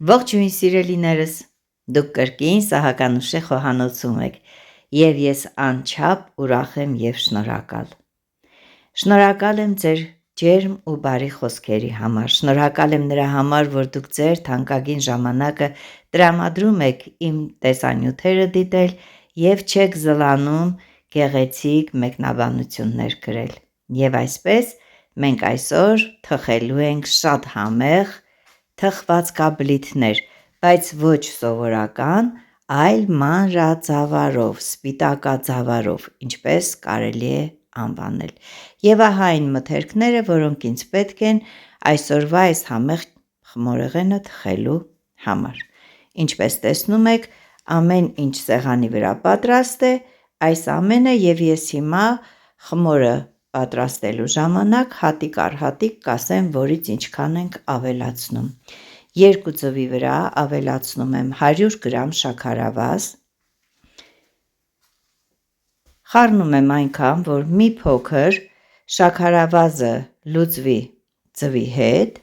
Ողջույն սիրելիներս, դուք կրկին Սահականուշի խոհանոցում եք և ես անչափ ուրախ եմ և շնորհակալ։ Շնորհակալ եմ ձեր ջերմ ու բարի խոսքերի համար, շնորհակալ եմ նրա համար, որ դուք ձեր թանկագին ժամանակը տրամադրում եք իմ տեսանյութերը դիտել և չեք զլանում գեղեցիկ մեկնաբանություններ գրել։ Եվ այսպես մենք այսօր թխելու ենք շատ համեղ թխվածքաբլիթներ, բայց ոչ սովորական, այլ մանրածավալով, սպիտակածավալով, ինչպես կարելի է անվանել։ Եվ ահա այն մթերքները, որոնք ինձ պետք են այսօրվա այս համեղ խմորեղենը թխելու համար։ Ինչպես տեսնում եք, ամեն ինչ սեղանի վրա պատրաստ է, այս ամենը և ես հիմա խմորը պատրաստելու ժամանակ հատիկ առ հատիկ կասեմ, որից ինչքան ենք ավելացնում։ Երկու ձվի վրա ավելացնում եմ 100 գրամ շաքարավազ, խառնում եմ այնքան, որ մի փոքր շաքարավազը լուծվի ձվի հետ,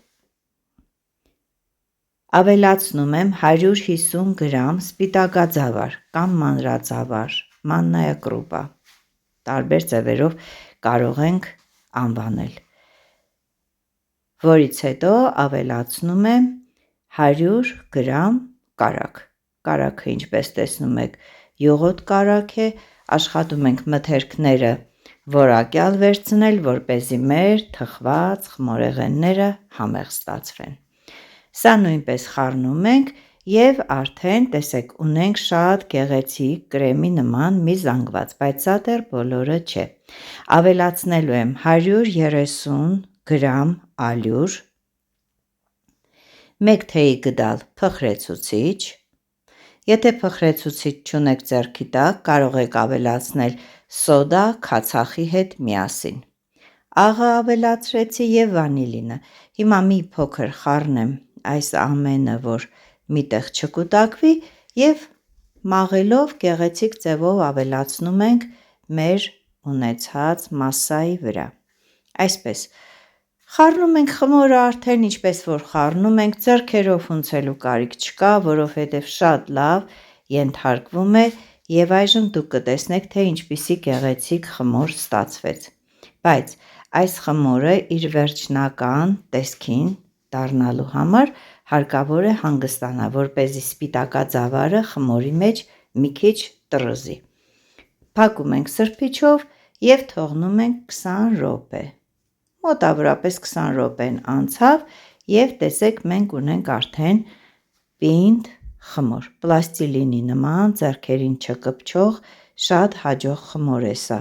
ավելացնում եմ 150 գրամ սպիտակածավալ կամ մանրածավալ, մաննայա կրուպա, տարբեր ձևերով կարող ենք անվանել, որից հետո ավելացնում եմ 100 գրամ կարագ։ Կարագը ինչպես տեսնում եք յուղոտ կարագ է, աշխատում ենք մթերքները որակյալ վերցնել, որպեսզի մեր թխված խմորեղենները համեղ ստացվեն։ Սա նույնպես խառնում ենք և արդեն տեսեք ունենք շատ գեղեցիկ կրեմի նման մի զանգված, բայց սա դեռ բոլորը չէ։ Ավելացնելու եմ 130 գրամ ալյուր, 1 թեյի գդալ փխրեցուցիչ, եթե փխրեցուցիչ չունեք ձեռքի տակ, կարող եք ավելացնել սոդա քացախի հետ միասին։ Աղը ավելացրեցի և վանիլինը։ Հիմա մի փոքր խառնեմ այս ամենը, որ միտեղ չկուտակվի և մաղելով գեղեցիկ ձևով ավելացնում ենք մեր ունեցած մասսայի վրա։ Այսպես խառնում ենք խմորը արդեն ինչպես որ խառնում ենք, ձեռքերով հունցելու կարիք չկա, որովհետև շատ լավ ենթարկվում է և այժմ դուք կտեսնեք, թե ինչպիսի գեղեցիկ խմոր ստացվեց։ Բայց այս խմորը իր վերջնական տեսքին դառնալու համար հարկավոր է հանգստանալ, որպեսզի սպիտակածավալը խմորի մեջ մի քիչ տռզի։ Փակում ենք սրբիչով և թողնում ենք 20 րոպե։ Մոտավորապես 20 րոպեն անցավ և տեսեք մենք ունենք արդեն պինդ խմոր, պլաստիլինի նման, ձեռքերին չկպչող, շատ հաջող խմոր է սա։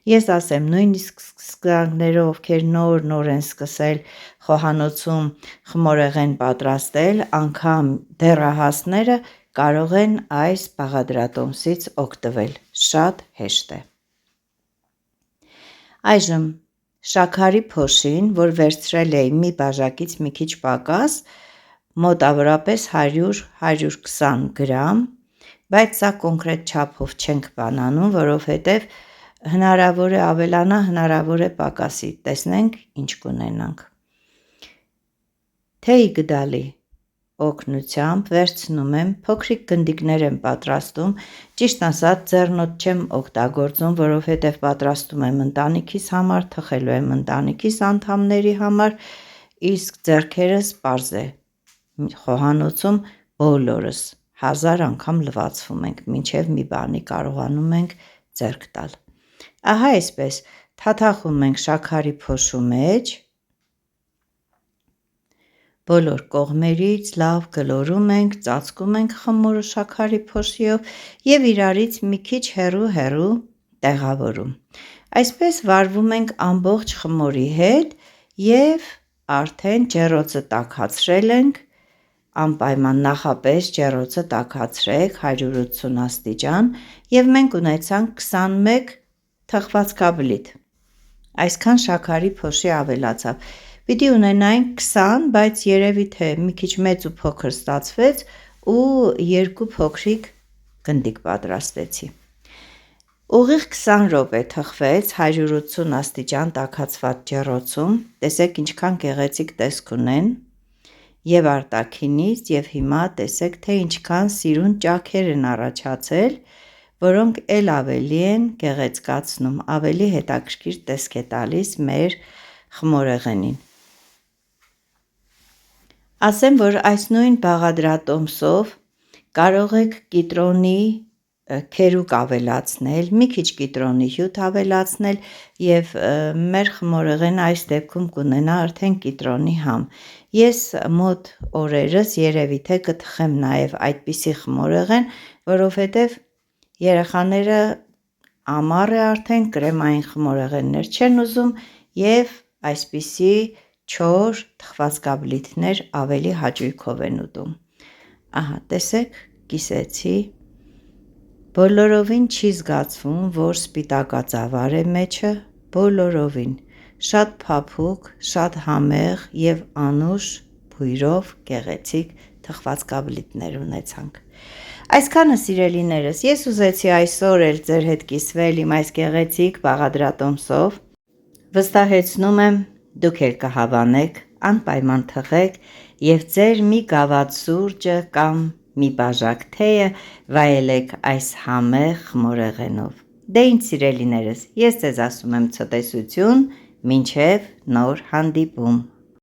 Ես ասեմ նույնիսկ սկսնագները, ովքեր նոր են սկսել խոհանոցում խմորեղեն պատրաստել, անգամ դեռահասները կարող են այս բաղադրատոմսից օգտվել, շատ հեշտ է։ Այժմ շաքարի փոշին, որ վերցրել էի մի բաժակից մի քիչ պակաս, մոտավորապես 100-120 գրամ, բայց սա կոնկրետ չափով չենք բանանում, որովհետև հնարավոր է ավելանա, հնարավոր է պակասի, տեսնենք ինչ կունենանք։ Թեյի գդալի օգնությամբ վերցնում եմ, փոքրիկ գնդիկներ եմ պատրաստում, ճիշտ ասած ձեռնոտ չեմ օգտագործում, որովհետև պատրաստում եմ ընտանիքիս համար, թխելու եմ ընտանիքիս անդամների համար, իսկ ձեռքերս պարզ է, խոհանոցում բոլորս 1000 անգամ լվացվում ենք, մինչև մի բանի կարողանում ենք ձեռք տալ։ Ահա այսպես թաթախում ենք շաքարի փոշու մեջ, բոլոր կողմերից լավ գլորում ենք, ծածկում ենք խմորը շաքարի փոշիով և իրարից մի քիչ հեռու տեղավորում։ Այսպես վարվում ենք ամբողջ խմորի հետ և արդեն ջեռոցը տաքացրել ենք, անպայման նախապես ջեռոցը տաքացրեք 180 աստիճան և մենք ունեցանք 21 թխվածքաբլիթ, այսքան շաքարի փոշի ավելացավ։ Պիտի ունենայինք 20, բայց երևի թե մի քիչ մեծ ու փոքր ստացվեց ու երկու փոքրիկ գնդիկ պատրաստեցի։ Ուղիղ 20 րոպե թխվեց 180 աստիճան տաքացված ջեռոցում, տեսեք ինչքան գեղեցիկ տեսք ունեն և արտաքինից, և հիմա տեսեք, թե ինչքան սիրուն ճաքեր են առաջացել, որոնք էլ ավելի են գեղեցկացնում, ավելի հետաքրքիր տեսք է տալիս մեր խմորեղենին։ Ասեմ, որ այս նույն բաղադրատոմսով կարող եք կիտրոնի քերուկ ավելացնել, մի քիչ կիտրոնի հյութ ավելացնել և մեր խմորեղենը այս դեպքում կունենա արդեն կիտրոնի համ։ Ես մոտ օրերս երևի թե կթխեմ նաև այդպիսի խմորեղեն, որովհետև երեխաները ամառ է արդեն, կրեմային խմորեղեններ չեն ուզում և այսպիսի չոր թխվածքաբլիթներ ավելի հաճույքով են ուտում։ Ահա, տեսեք, կիսեցի, բոլորովին չի զգացվում, որ սպիտակածավալ է մեջը, բոլորովին, շատ փափուկ, շատ համեղ և անուշ բույրով գեղեցիկ թխվածքաբլիթներ ունեցանք։ Այսքանը սիրելիներս, ես ուզեցի այսօր էլ ձեր հետ կիսվել իմ այս գեղեցիկ բաղադրատոմսով։ Վստահեցնում եմ, դուք էլ կհավանեք, անպայման թխեք և ձեր մի գավաթ սուրճը կամ մի բաժակ թեյը վայելեք այս համեղ խմորեղենով։ Դե ինչ սիրելիներս, ես ձեզ ասում եմ ցտեսություն, մինչև նոր հանդիպում։